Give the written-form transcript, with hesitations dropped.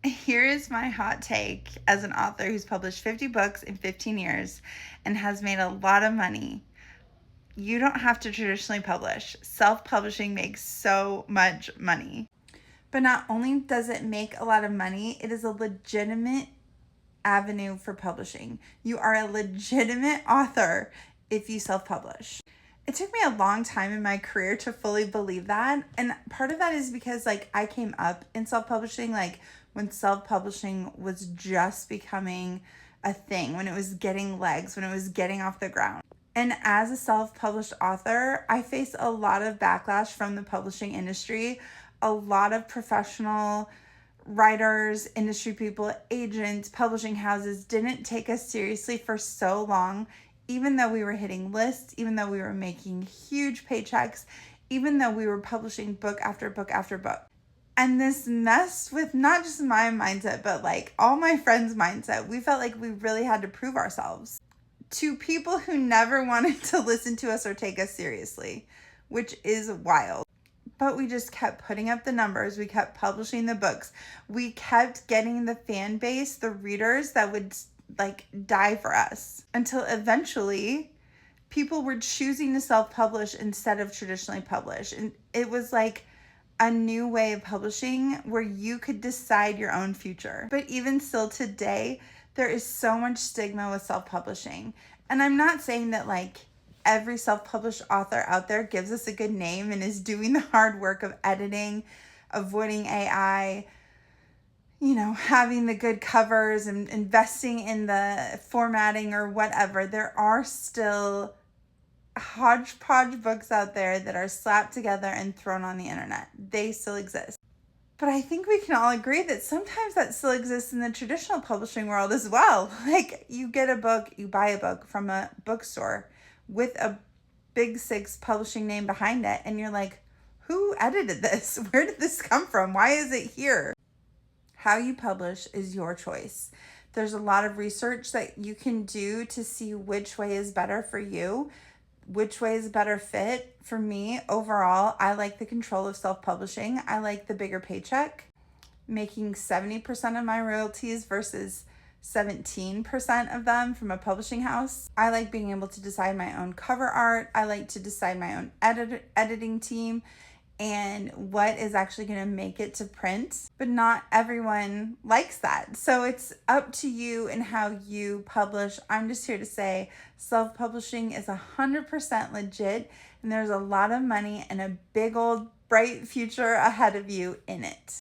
Here is my hot take as an author who's published 50 books in 15 years and has made a lot of money. You don't have to traditionally publish. Self-publishing makes so much money. But not only does it make a lot of money, it is a legitimate avenue for publishing. You are a legitimate author if you self-publish. It took me a long time in my career to fully believe that. And part of that is because I came up in self-publishing, when self-publishing was just becoming a thing, when it was getting legs, when it was getting off the ground. And as a self-published author, I face a lot of backlash from the publishing industry. A lot of professional writers, industry people, agents, publishing houses didn't take us seriously for so long, even though we were hitting lists, even though we were making huge paychecks, even though we were publishing book after book after book. And this messed with not just my mindset, but all my friends' mindset. We felt like we really had to prove ourselves to people who never wanted to listen to us or take us seriously, which is wild. But we just kept putting up the numbers. We kept publishing the books. We kept getting the fan base, the readers that would die for us, until eventually people were choosing to self-publish instead of traditionally publish. And it was a new way of publishing where you could decide your own future. But even still today, there is so much stigma with self-publishing. And I'm not saying that every self-published author out there gives us a good name and is doing the hard work of editing, avoiding AI, having the good covers and investing in the formatting or whatever. There are still hodgepodge books out there that are slapped together and thrown on the internet. They still exist. But I think we can all agree that sometimes that still exists in the traditional publishing world as well. You get a book, you buy a book from a bookstore with a big six publishing name behind it, and you're like, who edited this? Where did this come from? Why is it here? How you publish is your choice. There's a lot of research that you can do to see which way is better for you, which way is a better fit. For me, overall, I like the control of self-publishing. I like the bigger paycheck, making 70% of my royalties versus 17% of them from a publishing house. I like being able to decide my own cover art. I like to decide my own editing team and what is actually going to make it to print. But not everyone likes that. So it's up to you and how you publish. I'm just here to say self-publishing is 100% legit, and there's a lot of money and a big old bright future ahead of you in it.